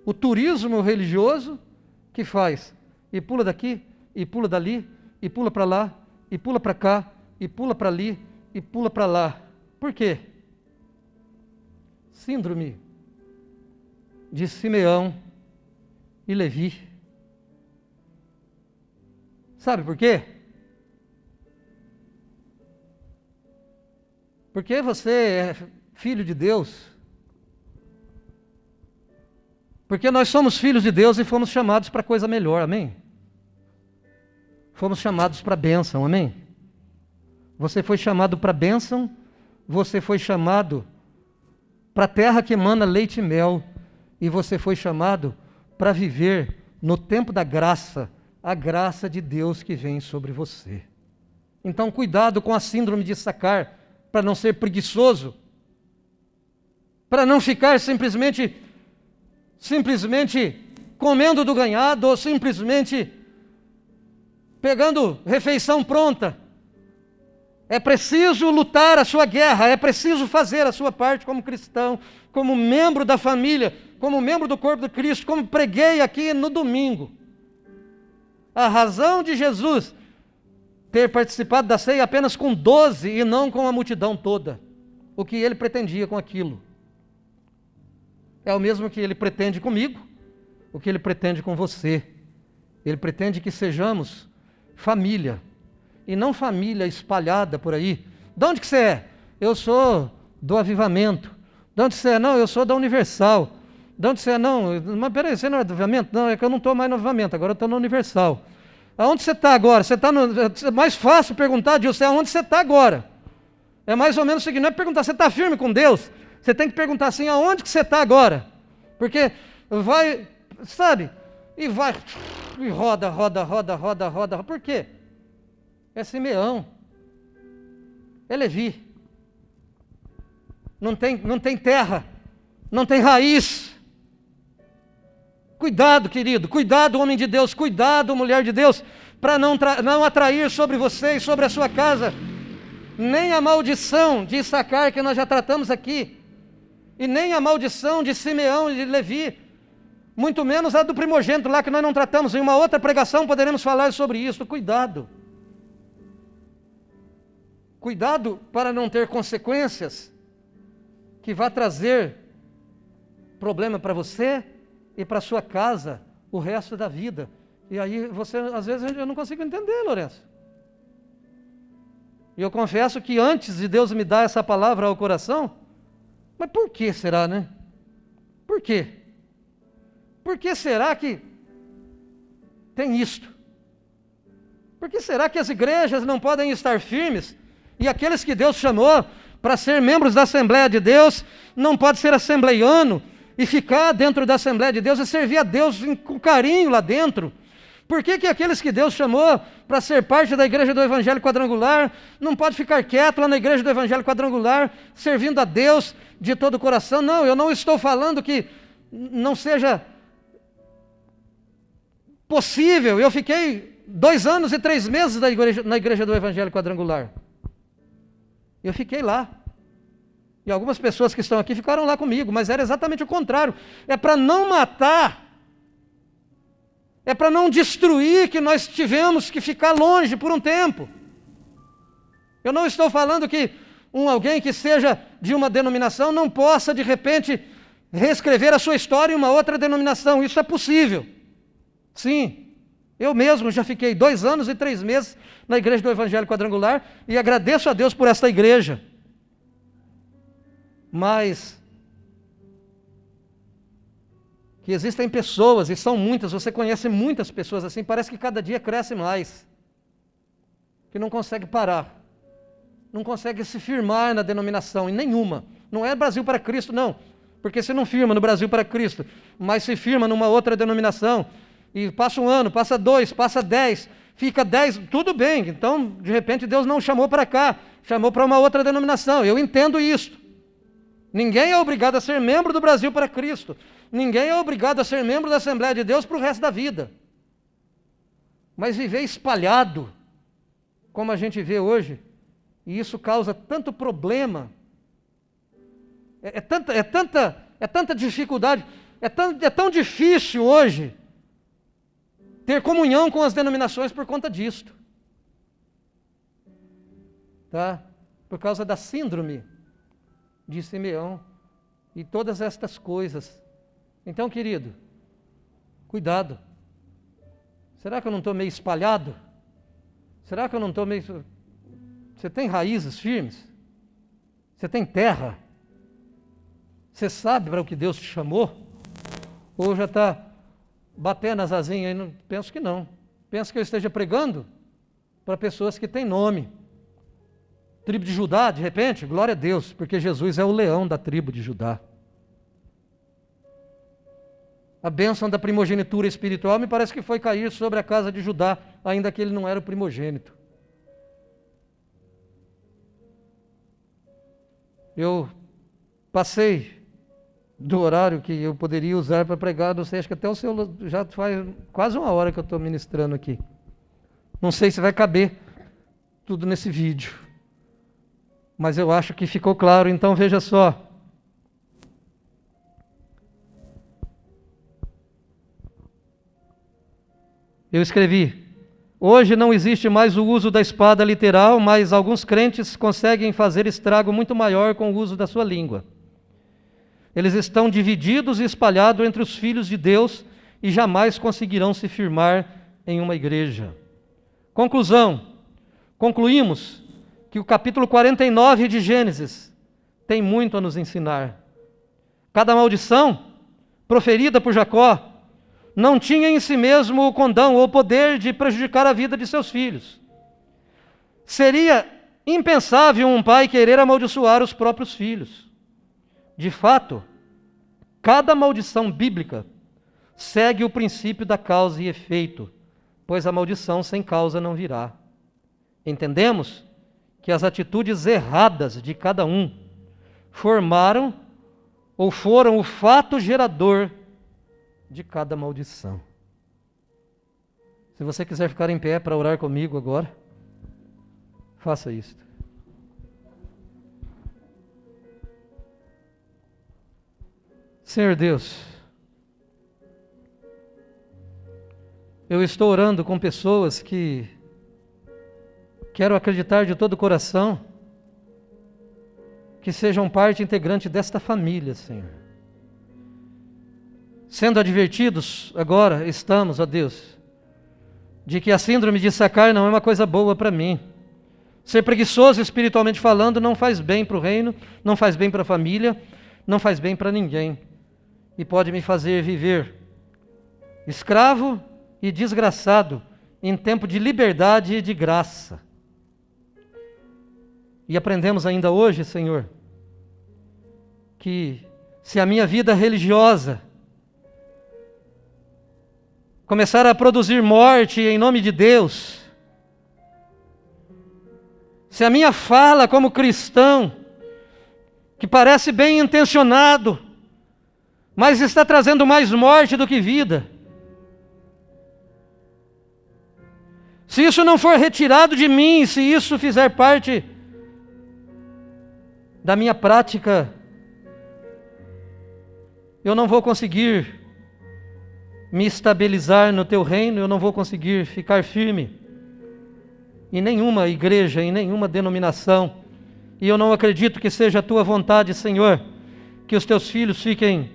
O turismo religioso que faz, e pula daqui, e pula dali, e pula para lá, e pula para cá, e pula para ali, e pula para lá. Por quê? Síndrome de Simeão e Levi. Sabe por quê? Porque você é filho de Deus. Porque nós somos filhos de Deus e fomos chamados para coisa melhor, amém? Fomos chamados para bênção, amém? Você foi chamado para bênção, você foi chamado para a terra que emana leite e mel, e você foi chamado para viver no tempo da graça, a graça de Deus que vem sobre você. Então, cuidado com a síndrome de Issacar, para não ser preguiçoso, para não ficar simplesmente comendo do ganhado, ou simplesmente pegando refeição pronta. É preciso lutar a sua guerra, é preciso fazer a sua parte como cristão, como membro da família, como membro do corpo de Cristo, como preguei aqui no domingo. A razão de Jesus ter participado da ceia apenas com 12 e não com a multidão toda, o que ele pretendia com aquilo, é o mesmo que ele pretende comigo, o que ele pretende com você. Ele pretende que sejamos família, e não família espalhada por aí. De onde que você é? Eu sou do Avivamento. De onde você é? Não, eu sou da Universal. De onde você é? Não, mas peraí, você não é do Avivamento? Não, é que eu não estou mais no Avivamento, agora eu estou no Universal. Aonde você está agora? Você está no... É mais fácil perguntar, Dilson, aonde você está agora? É mais ou menos o seguinte, não é perguntar, você está firme com Deus? Você tem que perguntar assim, aonde que você está agora? Porque vai, sabe, e vai, e roda. Por quê? É Simeão, é Levi, não tem terra, não tem raiz. Cuidado, querido, cuidado, homem de Deus, cuidado, mulher de Deus, para não atrair sobre você e sobre a sua casa nem a maldição de Issacar, que nós já tratamos aqui, e nem a maldição de Simeão e de Levi, muito menos a do primogênito lá, que nós não tratamos. Em uma outra pregação poderemos falar sobre isso. Cuidado para não ter consequências que vá trazer problema para você e para sua casa o resto da vida. E aí você, às vezes, eu não consigo entender, Lourenço. E eu confesso que antes de Deus me dar essa palavra ao coração, mas por que será, né? Por quê? Por que será que tem isto? Por que será que as igrejas não podem estar firmes? E aqueles que Deus chamou para ser membros da Assembleia de Deus, não pode ser assembleiano e ficar dentro da Assembleia de Deus e servir a Deus com carinho lá dentro? Por que aqueles que Deus chamou para ser parte da igreja do Evangelho Quadrangular não pode ficar quieto lá na igreja do Evangelho Quadrangular, servindo a Deus de todo o coração? Não, eu não estou falando que não seja possível. Eu fiquei 2 anos e 3 meses na igreja do Evangelho Quadrangular. Eu fiquei lá. E algumas pessoas que estão aqui ficaram lá comigo, mas era exatamente o contrário. É para não matar, é para não destruir que nós tivemos que ficar longe por um tempo. Eu não estou falando que alguém que seja de uma denominação não possa, de repente, reescrever a sua história em uma outra denominação. Isso é possível. Sim. Eu mesmo já fiquei 2 anos e 3 meses na igreja do Evangelho Quadrangular e agradeço a Deus por esta igreja. Mas que existem pessoas, e são muitas, você conhece muitas pessoas assim, parece que cada dia cresce mais, que não consegue parar, não consegue se firmar na denominação, em nenhuma. Não é Brasil para Cristo, não, porque você não firma no Brasil para Cristo, mas se firma numa outra denominação, e passa 1 ano, passa 2, passa 10, fica 10, tudo bem, então de repente Deus não chamou para cá, chamou para uma outra denominação. Eu entendo isso. Ninguém é obrigado a ser membro do Brasil para Cristo, ninguém é obrigado a ser membro da Assembleia de Deus para o resto da vida, mas viver espalhado, como a gente vê hoje, e isso causa tanto problema, é tanta dificuldade, é tão difícil hoje ter comunhão com as denominações por conta disto, tá? Por causa da síndrome de Simeão e todas estas coisas. Então, querido, cuidado. Será que eu não estou meio espalhado? Será que eu não estou meio... Você tem raízes firmes? Você tem terra? Você sabe para o que Deus te chamou? Ou já está batendo as asinhas aí? Penso que não. Penso que eu esteja pregando para pessoas que têm nome. Tribo de Judá, de repente, glória a Deus, porque Jesus é o leão da tribo de Judá. A bênção da primogenitura espiritual me parece que foi cair sobre a casa de Judá, ainda que ele não era o primogênito. Eu passei do horário que eu poderia usar para pregar, não sei, acho que até o seu já faz quase 1 hora que eu estou ministrando aqui. Não sei se vai caber tudo nesse vídeo, mas eu acho que ficou claro, então veja só. Eu escrevi: hoje não existe mais o uso da espada literal, mas alguns crentes conseguem fazer estrago muito maior com o uso da sua língua. Eles estão divididos e espalhados entre os filhos de Deus e jamais conseguirão se firmar em uma igreja. Concluímos que o capítulo 49 de Gênesis tem muito a nos ensinar. Cada maldição proferida por Jacó não tinha em si mesmo o condão ou o poder de prejudicar a vida de seus filhos. Seria impensável um pai querer amaldiçoar os próprios filhos. De fato, cada maldição bíblica segue o princípio da causa e efeito, pois a maldição sem causa não virá. Entendemos que as atitudes erradas de cada um formaram ou foram o fato gerador de cada maldição. Se você quiser ficar em pé para orar comigo agora, faça isto. Senhor Deus, eu estou orando com pessoas que quero acreditar de todo o coração que sejam parte integrante desta família, Senhor. Sendo advertidos, agora estamos, ó Deus, de que a síndrome de Sacar não é uma coisa boa para mim. Ser preguiçoso espiritualmente falando não faz bem para o reino, não faz bem para a família, não faz bem para ninguém. E pode me fazer viver escravo e desgraçado em tempo de liberdade e de graça. E aprendemos ainda hoje, Senhor, que se a minha vida religiosa começar a produzir morte em nome de Deus, se a minha fala como cristão, que parece bem intencionado, mas está trazendo mais morte do que vida, se isso não for retirado de mim, se isso fizer parte da minha prática, eu não vou conseguir me estabilizar no teu reino, eu não vou conseguir ficar firme em nenhuma igreja, em nenhuma denominação, e eu não acredito que seja a tua vontade, Senhor, que os teus filhos fiquem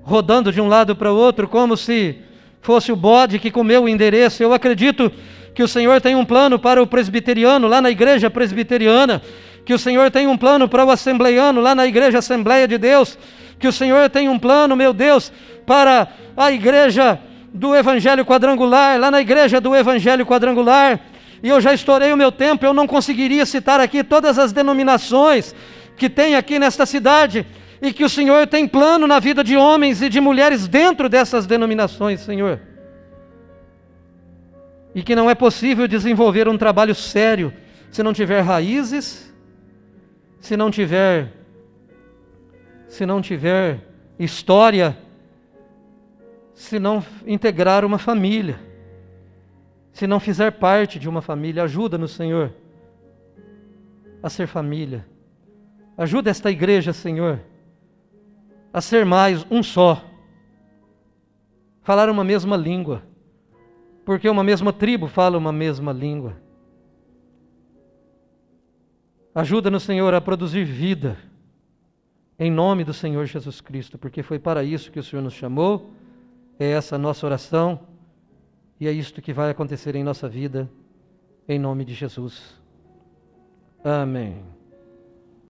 rodando de um lado para o outro, como se fosse o bode que comeu o endereço. Eu acredito que o Senhor tem um plano para o presbiteriano, lá na igreja presbiteriana, que o Senhor tem um plano para o assembleiano, lá na igreja Assembleia de Deus, que o Senhor tem um plano, meu Deus, para a igreja do Evangelho Quadrangular, lá na igreja do Evangelho Quadrangular, e eu já estourei o meu tempo, eu não conseguiria citar aqui todas as denominações que tem aqui nesta cidade, e que o Senhor tem plano na vida de homens e de mulheres dentro dessas denominações, Senhor. E que não é possível desenvolver um trabalho sério se não tiver raízes, se não tiver história, se não integrar uma família, se não fizer parte de uma família. Ajuda-nos, Senhor, a ser família. Ajuda esta igreja, Senhor, a ser mais um só, falar uma mesma língua, porque uma mesma tribo fala uma mesma língua. Ajuda-nos, Senhor, a produzir vida, em nome do Senhor Jesus Cristo, porque foi para isso que o Senhor nos chamou, é essa a nossa oração, e é isto que vai acontecer em nossa vida, em nome de Jesus. Amém.